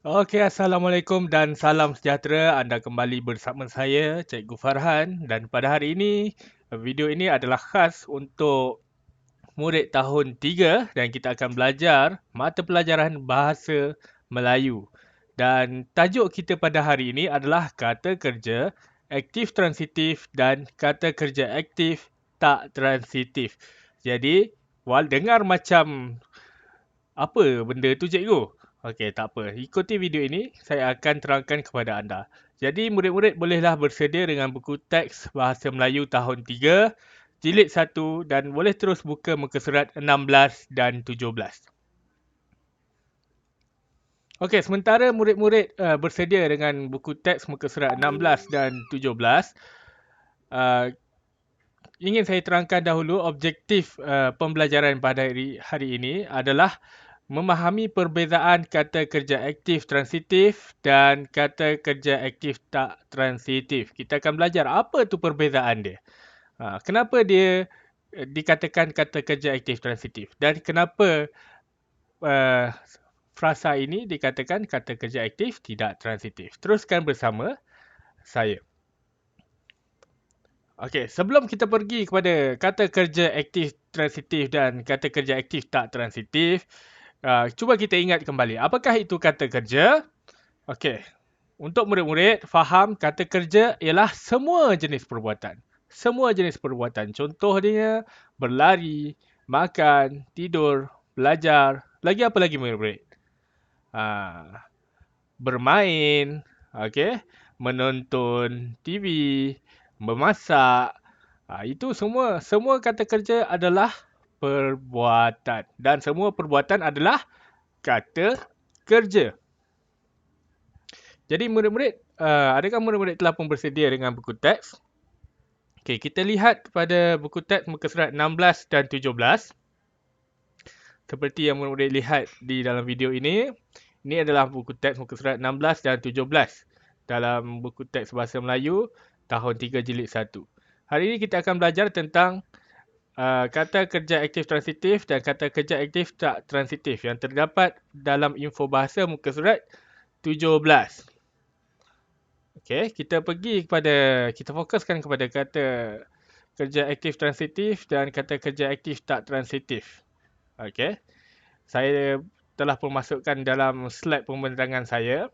Okey, Assalamualaikum dan salam sejahtera. Anda kembali bersama saya, Cikgu Farhan. Dan pada hari ini, video ini adalah khas untuk murid tahun 3 dan kita akan belajar mata pelajaran Bahasa Melayu. Dan tajuk kita pada hari ini adalah kata kerja aktif transitif dan kata kerja aktif tak transitif. Jadi, dengar macam apa benda tu cikgu? Okey, tak apa. Ikuti video ini, saya akan terangkan kepada anda. Jadi, murid-murid bolehlah bersedia dengan buku teks Bahasa Melayu tahun 3, jilid 1 dan boleh terus buka muka surat 16 dan 17. Okey, sementara murid-murid bersedia dengan buku teks muka surat 16 dan 17, uh, ingin saya terangkan dahulu objektif pembelajaran pada hari ini adalah memahami perbezaan kata kerja aktif transitif dan kata kerja aktif tak transitif. Kita akan belajar apa tu perbezaan dia. Kenapa dia dikatakan kata kerja aktif transitif dan kenapa uh, frasa ini dikatakan kata kerja aktif tidak transitif. Teruskan bersama saya. Okey, sebelum kita pergi kepada kata kerja aktif transitif dan kata kerja aktif tak transitif, cuba kita ingat kembali. Apakah itu kata kerja? Okey, untuk murid-murid faham kata kerja ialah semua jenis perbuatan. Semua jenis perbuatan. Contohnya berlari, makan, tidur, belajar. Lagi apa lagi murid-murid? Ah, bermain, okey, menonton TV, memasak. Itu semua kata kerja adalah perbuatan dan semua perbuatan adalah kata kerja. Jadi murid-murid, adakah murid-murid telah pun bersedia dengan buku teks? Okey, kita lihat pada buku teks muka surat 16 dan 17. Seperti yang murid-murid lihat di dalam video ini. Ini adalah buku teks muka surat 16 dan 17 dalam buku teks Bahasa Melayu tahun 3 jilid 1. Hari ini kita akan belajar tentang kata kerja aktif transitif dan kata kerja aktif tak transitif yang terdapat dalam info bahasa muka surat 17. Okey, kita fokuskan kepada kata kerja aktif transitif dan kata kerja aktif tak transitif. Okey. Saya telah pun masukkan dalam slide pembentangan saya.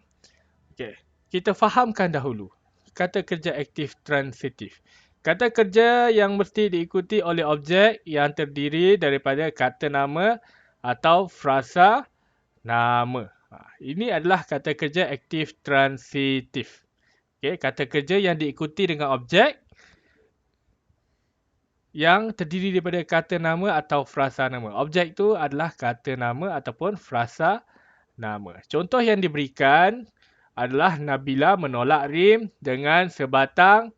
Okey. Kita fahamkan dahulu kata kerja aktif transitif. Kata kerja yang mesti diikuti oleh objek yang terdiri daripada kata nama atau frasa nama. Ini adalah kata kerja aktif transitif. Okey, kata kerja yang diikuti dengan objek yang terdiri daripada kata nama atau frasa nama. Objek itu adalah kata nama ataupun frasa nama. Contoh yang diberikan adalah Nabila menolak Rim dengan sebatang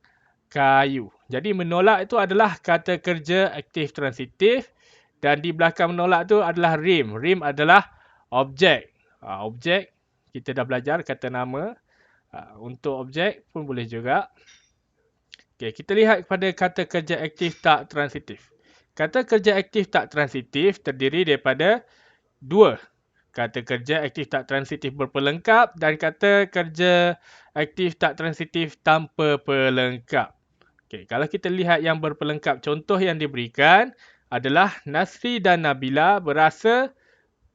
kayu. Jadi menolak itu adalah kata kerja aktif transitif dan di belakang menolak itu adalah Rim. Rim adalah objek. Objek kita dah belajar kata nama. Untuk objek pun boleh juga. Okey, kita lihat kepada kata kerja aktif tak transitif. Kata kerja aktif tak transitif terdiri daripada dua. Kata kerja aktif tak transitif berpelengkap dan kata kerja aktif tak transitif tanpa pelengkap. Okey, kalau kita lihat yang berpelengkap, contoh yang diberikan adalah Nasri dan Nabila berasa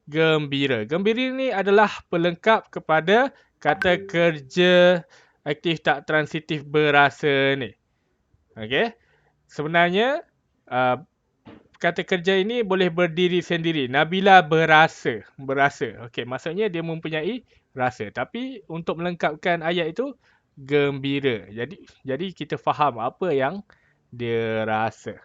gembira. Gembira ini adalah pelengkap kepada kata kerja aktif tak transitif berasa ni. Okey. Sebenarnya kata kerja ini boleh berdiri sendiri. Nabila berasa. Okey, maksudnya dia mempunyai rasa. Tapi untuk melengkapkan ayat itu gembira. Jadi kita faham apa yang dia rasa.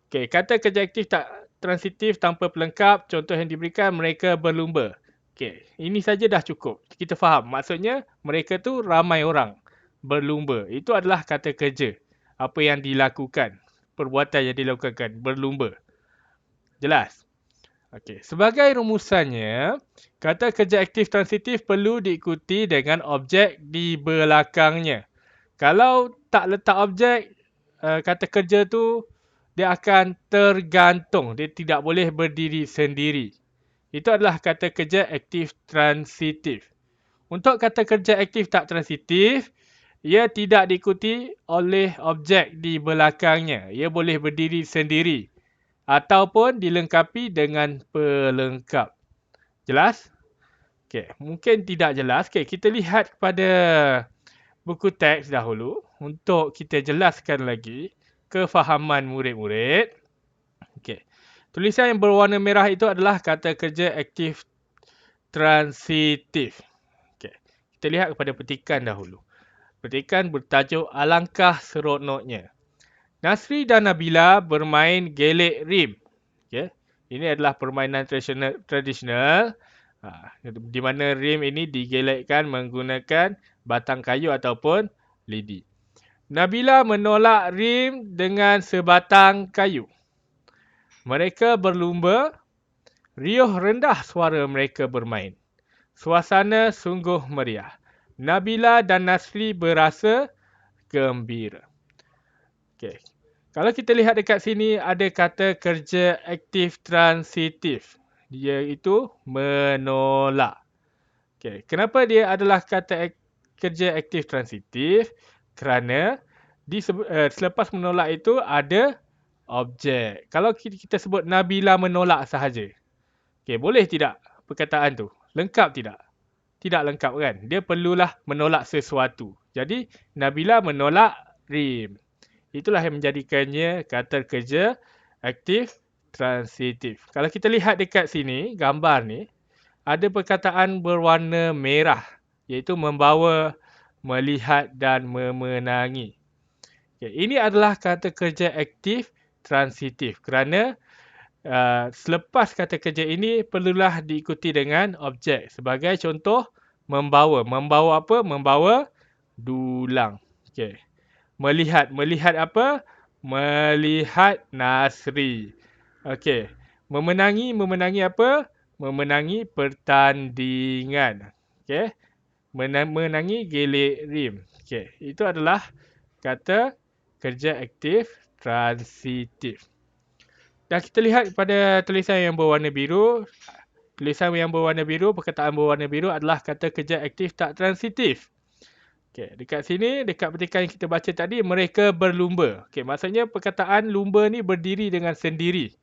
Okey, kata kerja aktif tak transitif tanpa pelengkap, contoh yang diberikan mereka berlumba. Okey, ini saja dah cukup. Kita faham. Maksudnya mereka tu ramai orang berlumba. Itu adalah kata kerja. Apa yang dilakukan, perbuatan yang dilakukan, berlumba. Jelas? Okey, sebagai rumusannya, kata kerja aktif transitif perlu diikuti dengan objek di belakangnya. Kalau tak letak objek, kata kerja tu dia akan tergantung. Dia tidak boleh berdiri sendiri. Itu adalah kata kerja aktif transitif. Untuk kata kerja aktif tak transitif, ia tidak diikuti oleh objek di belakangnya. Ia boleh berdiri sendiri ataupun dilengkapi dengan pelengkap. Jelas? Okey, mungkin tidak jelas. Okey, kita lihat kepada buku teks dahulu untuk kita jelaskan lagi kefahaman murid-murid. Okey. Tulisan yang berwarna merah itu adalah kata kerja aktif transitif. Okey. Kita lihat kepada petikan dahulu. Petikan bertajuk Alangkah Seronoknya. Nasri dan Nabila bermain gelek rim. Okey. Ini adalah permainan tradisional di mana rim ini digelekkan menggunakan batang kayu ataupun lidi. Nabila menolak rim dengan sebatang kayu. Mereka berlumba, riuh rendah suara mereka bermain. Suasana sungguh meriah. Nabila dan Nasri berasa gembira. Okey. Kalau kita lihat dekat sini ada kata kerja aktif transitif, iaitu menolak. Okey, kenapa dia adalah kata kerja aktif transitif? Kerana selepas menolak itu ada objek. Kalau kita sebut Nabila menolak sahaja. Okey, boleh tidak perkataan tu? Lengkap tidak? Tidak lengkap kan? Dia perlulah menolak sesuatu. Jadi Nabila menolak rim. Itulah yang menjadikannya kata kerja aktif transitif. Kalau kita lihat dekat sini, gambar ni, ada perkataan berwarna merah, iaitu membawa, melihat dan memenangi. Okay, ini adalah kata kerja aktif transitif kerana selepas kata kerja ini perlulah diikuti dengan objek. Sebagai contoh, membawa. Membawa apa? Membawa dulang. Okay. Melihat. Melihat apa? Melihat Nasri. Okey. Memenangi. Memenangi apa? Memenangi pertandingan. Okey. Menangi gelek rim. Okey. Itu adalah kata kerja aktif transitif. Dan kita lihat pada tulisan yang berwarna biru. Tulisan yang berwarna biru, perkataan berwarna biru adalah kata kerja aktif tak transitif. Okay, dekat sini, dekat petikan yang kita baca tadi, mereka berlumba. Okay, maksudnya perkataan lumba ni berdiri dengan sendiri.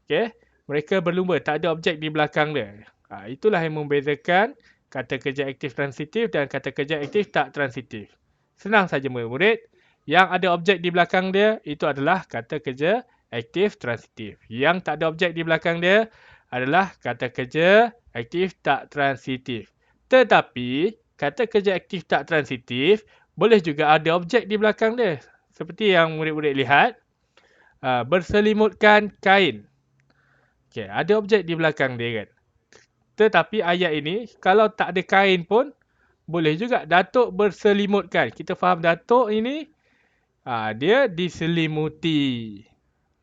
Okay, mereka berlumba, tak ada objek di belakang dia. Itulah yang membezakan kata kerja aktif transitif dan kata kerja aktif tak transitif. Senang saja murid-murid. Yang ada objek di belakang dia, itu adalah kata kerja aktif transitif. Yang tak ada objek di belakang dia adalah kata kerja aktif tak transitif. Tetapi, kata kerja aktif tak transitif boleh juga ada objek di belakang dia. Seperti yang murid-murid lihat, berselimutkan kain. Okay, ada objek di belakang dia kan. Tetapi ayat ini, kalau tak ada kain pun, boleh juga Datuk berselimutkan. Kita faham Datuk ini, dia diselimuti.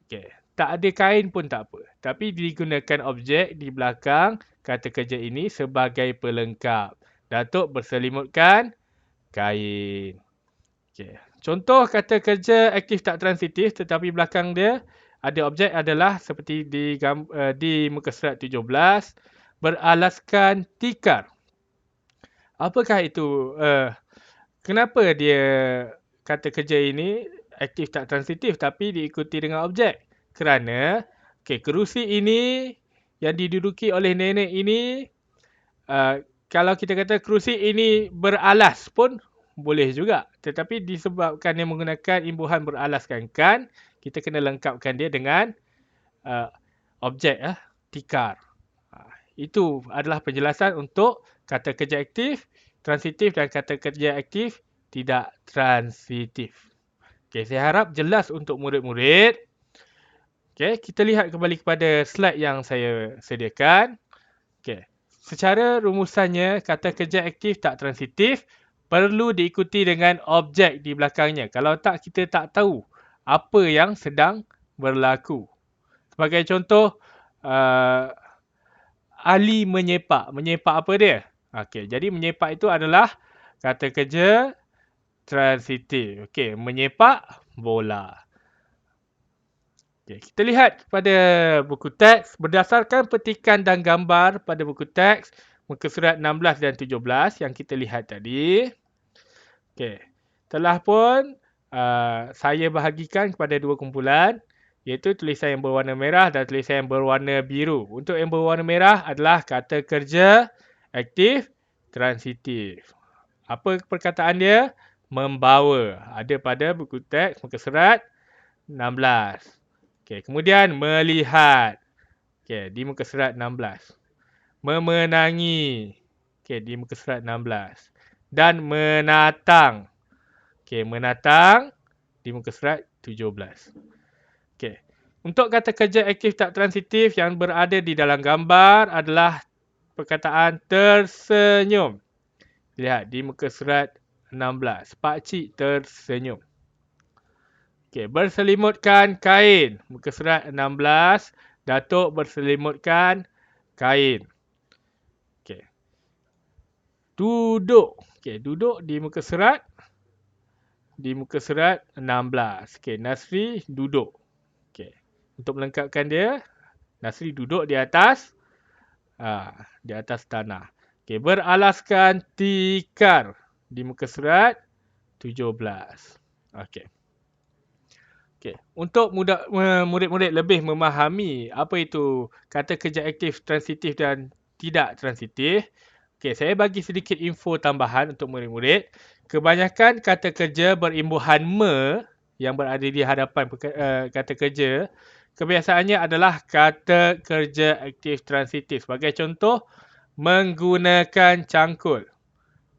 Okay. Tak ada kain pun tak apa. Tapi digunakan objek di belakang kata kerja ini sebagai pelengkap. Datuk berselimutkan kain. Okay. Contoh kata kerja aktif tak transitif tetapi belakang dia ada objek adalah seperti di muka surat 17, beralaskan tikar. Apakah itu? Kenapa dia kata kerja ini aktif tak transitif tapi diikuti dengan objek? Kerana kerusi ini yang diduduki oleh nenek ini, kalau kita kata kerusi ini beralas pun boleh juga. Tetapi disebabkan dia menggunakan imbuhan beralaskan kan, kita kena lengkapkan dia dengan objek tikar. Itu adalah penjelasan untuk kata kerja aktif, transitif dan kata kerja aktif tidak transitif. Okey, saya harap jelas untuk murid-murid. Okey, kita lihat kembali kepada slide yang saya sediakan. Okey. Secara rumusannya, kata kerja aktif tak transitif perlu diikuti dengan objek di belakangnya. Kalau tak, kita tak tahu apa yang sedang berlaku. Sebagai contoh, Ali menyepak. Menyepak apa dia? Okey, jadi menyepak itu adalah kata kerja transitif. Okey, menyepak bola. Okay, kita lihat pada buku teks. Berdasarkan petikan dan gambar pada buku teks, muka surat 16 dan 17 yang kita lihat tadi. Okey. Telah pun saya bahagikan kepada dua kumpulan, iaitu tulisan yang berwarna merah dan tulisan yang berwarna biru. Untuk yang berwarna merah adalah kata kerja aktif transitif. Apa perkataan dia? Membawa. Ada pada buku teks muka surat 16. Okey, kemudian melihat. Okey, di muka surat 16. Memenangi. Okey, di muka surat 16. Dan menatang. Okey, menatang di muka surat 17. Okey. Untuk kata kerja aktif tak transitif yang berada di dalam gambar adalah perkataan tersenyum. Lihat di muka surat 16. Pakcik tersenyum. Okey, berselimutkan kain. Muka surat 16. Datuk berselimutkan kain. Okey. Duduk. Okey, duduk di muka surat 16. Okey, Nasri duduk. Okey. Untuk melengkapkan dia, Nasri duduk di atas tanah. Okey, beralaskan tikar di muka surat 17. Okey. Okey, untuk murid-murid lebih memahami apa itu kata kerja aktif transitif dan tidak transitif, okey, saya bagi sedikit info tambahan untuk murid-murid. Kebanyakan kata kerja berimbuhan me yang berada di hadapan kata kerja, kebiasaannya adalah kata kerja aktif transitif. Sebagai contoh, menggunakan cangkul.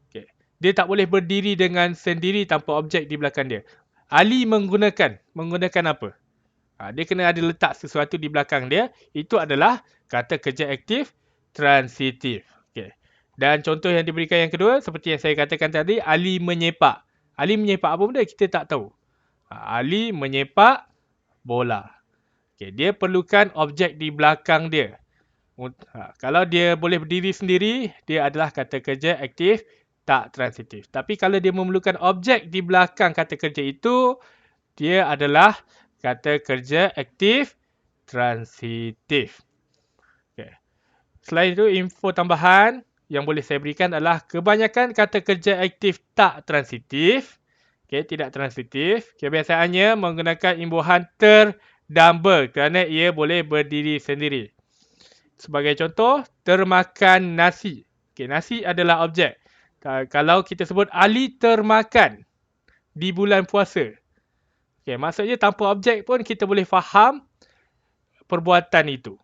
Okay. Dia tak boleh berdiri dengan sendiri tanpa objek di belakang dia. Ali menggunakan apa? Dia kena ada letak sesuatu di belakang dia. Itu adalah kata kerja aktif transitif. Okay. Dan contoh yang diberikan yang kedua, seperti yang saya katakan tadi, Ali menyepak. Ali menyepak apa benda? Kita tak tahu. Ali menyepak bola. Okay. Dia perlukan objek di belakang dia. Kalau dia boleh berdiri sendiri, dia adalah kata kerja aktif tak transitif. Tapi kalau dia memerlukan objek di belakang kata kerja itu, dia adalah kata kerja aktif transitif. Okay. Selain itu, info tambahan yang boleh saya berikan adalah kebanyakan kata kerja aktif tak transitif, tidak transitif, kebiasaannya menggunakan imbuhan ter dan ber kerana ia boleh berdiri sendiri. Sebagai contoh, termakan nasi. Nasi adalah objek. Kalau kita sebut Ali termakan di bulan puasa. Maksudnya tanpa objek pun kita boleh faham perbuatan itu.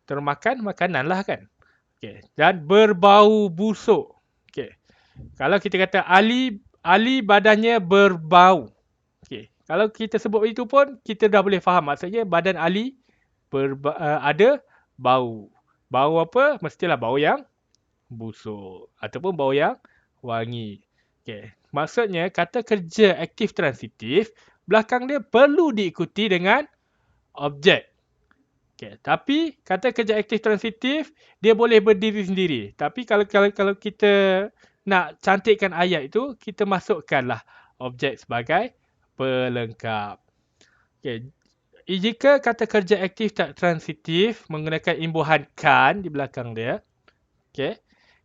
Termakan makanan lah kan. Dan berbau busuk. Kalau kita kata Ali badannya berbau. Kalau kita sebut itu pun kita dah boleh faham. Maksudnya badan Ali ada bau. Bau apa? Mestilah bau yang busuk ataupun bau yang wangi. Maksudnya kata kerja aktif transitif belakang dia perlu diikuti dengan objek. Tapi kata kerja aktif transitif dia boleh berdiri sendiri. Tapi kalau kita nak cantikkan ayat itu, kita masukkanlah objek sebagai pelengkap. Jika kata kerja aktif tak transitif menggunakan imbuhan kan di belakang dia,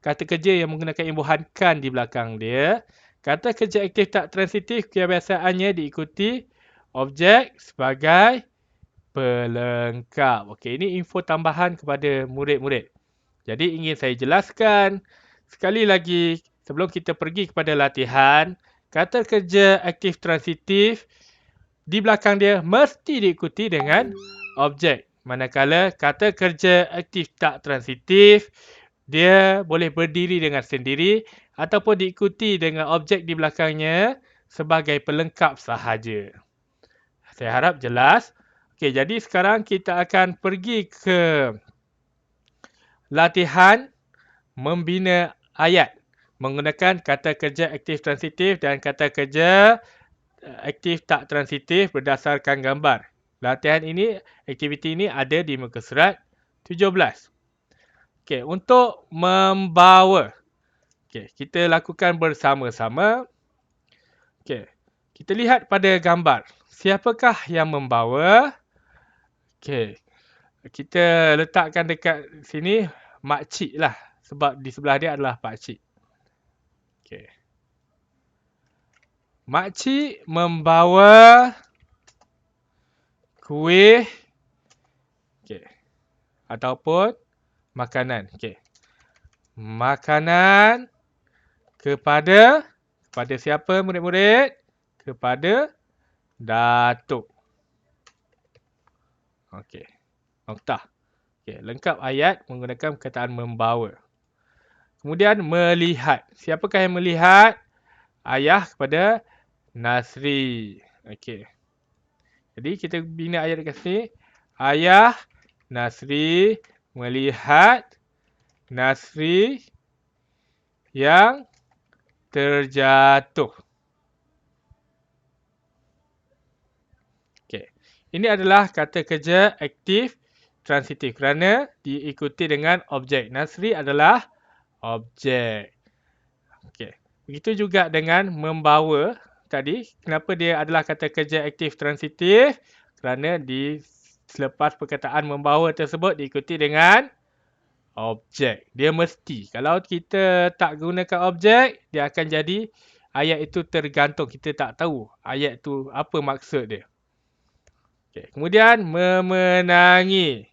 kata kerja yang menggunakan imbuhan kan di belakang dia, kata kerja aktif tak transitif kebiasaannya diikuti objek sebagai pelengkap. Ini info tambahan kepada murid-murid. Jadi ingin saya jelaskan sekali lagi sebelum kita pergi kepada latihan, kata kerja aktif transitif di belakang dia mesti diikuti dengan objek. Manakala kata kerja aktif tak transitif, dia boleh berdiri dengan sendiri ataupun diikuti dengan objek di belakangnya sebagai pelengkap sahaja. Saya harap jelas. Jadi sekarang kita akan pergi ke latihan membina ayat menggunakan kata kerja aktif transitif dan kata kerja aktif tak transitif berdasarkan gambar. Latihan ini, aktiviti ini ada di muka surat 17. Untuk membawa. Kita lakukan bersama-sama. Kita lihat pada gambar. Siapakah yang membawa? Kita letakkan dekat sini makcik lah. Sebab di sebelah dia adalah pakcik. Okay. Makcik membawa kuih ataupun makanan. Makanan kepada siapa murid-murid? Kepada Datuk. Noktah. Lengkap ayat menggunakan perkataan membawa. Kemudian melihat. Siapakah yang melihat? Ayah kepada Nasri. Jadi kita bina ayat dekat sini. Ayah Nasri melihat Nasri yang terjatuh. Ini adalah kata kerja aktif transitif kerana diikuti dengan objek. Nasri adalah objek. Begitu juga dengan membawa tadi. Kenapa dia adalah kata kerja aktif transitif? Kerana selepas perkataan membawa tersebut diikuti dengan objek. Dia mesti. Kalau kita tak gunakan objek, dia akan jadi ayat itu tergantung. Kita tak tahu ayat itu apa maksud dia. Kemudian memenangi.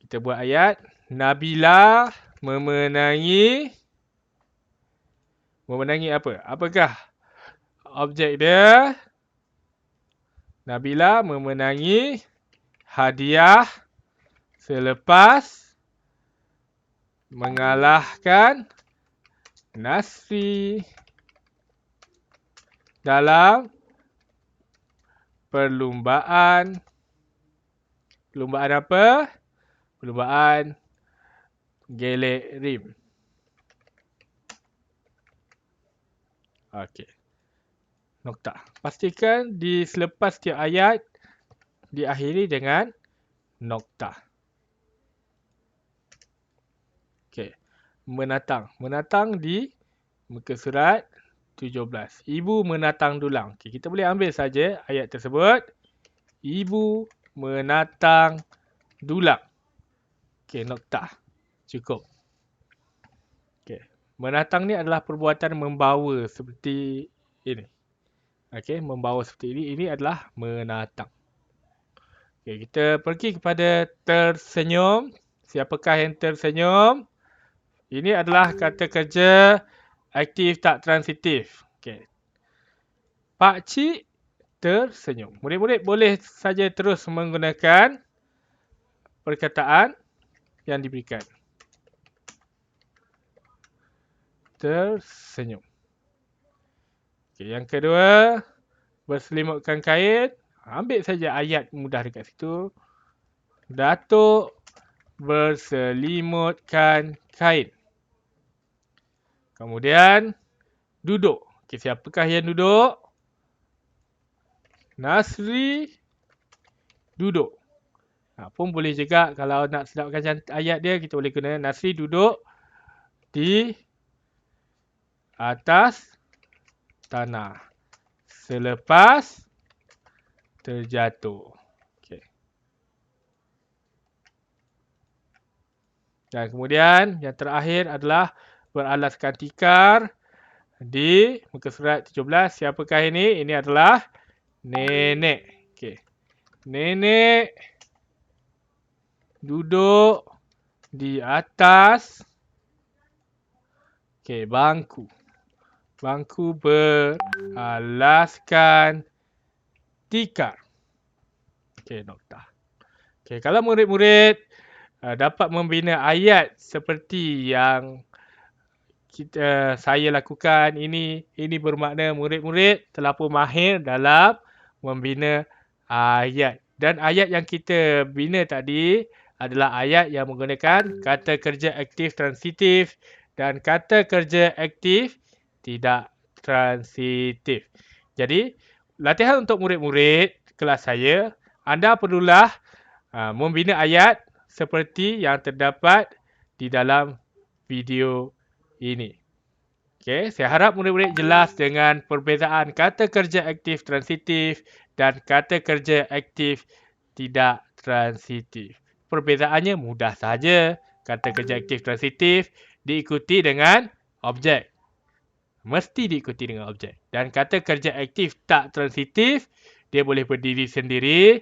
Kita buat ayat. Nabila memenangi. Memenangi apa? Apakah objek dia? Nabila memenangi hadiah selepas mengalahkan Nasri dalam perlumbaan. Perlumbaan apa? Perlumbaan gelek rim. Noktah. Pastikan di selepas setiap ayat diakhiri dengan noktah. Menatang. Menatang di muka surat 17. Ibu menatang dulang. Kita boleh ambil saja ayat tersebut. Ibu menatang dulang. Noktah. Cukup. Menatang ni adalah perbuatan membawa seperti ini. Membawa seperti ini. Ini adalah menatang. Kita pergi kepada tersenyum. Siapakah yang tersenyum? Ini adalah kata kerja aktif tak transitif. Pakcik tersenyum. Murid-murid boleh saja terus menggunakan perkataan yang diberikan. Tersenyum. Yang kedua, berselimutkan kain. Ambil saja ayat mudah dekat situ. Datuk berselimutkan kain. Kemudian, duduk. Siapakah yang duduk? Nasri duduk. Pun boleh juga kalau nak sedapkan ayat dia, kita boleh guna Nasri duduk di atas tanah selepas terjatuh. Dan kemudian yang terakhir adalah beralaskan tikar di muka surat 17. Siapakah ini? Ini adalah nenek. Nenek duduk di atas bangku. Bangku beralaskan tikar. Noktah. Kalau murid-murid dapat membina ayat seperti yang saya lakukan ini bermakna murid-murid telah pun mahir dalam membina ayat. Dan ayat yang kita bina tadi adalah ayat yang menggunakan kata kerja aktif transitif dan kata kerja aktif tidak transitif. Jadi, latihan untuk murid-murid kelas saya, anda perlulah membina ayat seperti yang terdapat di dalam video ini. Saya harap murid-murid jelas dengan perbezaan kata kerja aktif transitif dan kata kerja aktif tidak transitif. Perbezaannya mudah saja. Kata kerja aktif transitif diikuti dengan objek. Mesti diikuti dengan objek. Dan kata kerja aktif tak transitif, dia boleh berdiri sendiri,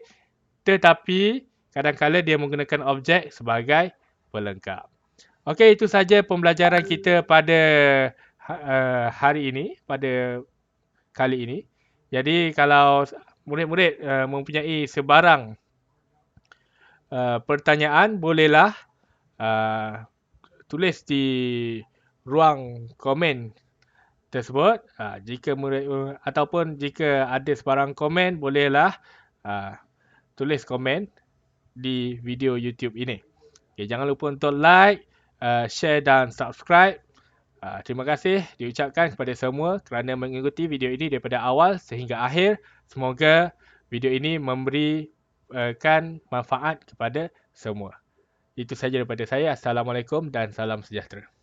tetapi kadang-kadang dia menggunakan objek sebagai pelengkap. Okey, itu saja pembelajaran kita pada hari ini, pada kali ini. Jadi kalau murid-murid mempunyai sebarang pertanyaan, bolehlah tulis di ruang komen tersebut. Jika murid ataupun jika ada sebarang komen, bolehlah tulis komen di video YouTube ini. Okay, jangan lupa untuk like, share dan subscribe. Terima kasih diucapkan kepada semua kerana mengikuti video ini daripada awal sehingga akhir. Semoga video ini memberikan manfaat kepada semua. Itu sahaja daripada saya. Assalamualaikum dan salam sejahtera.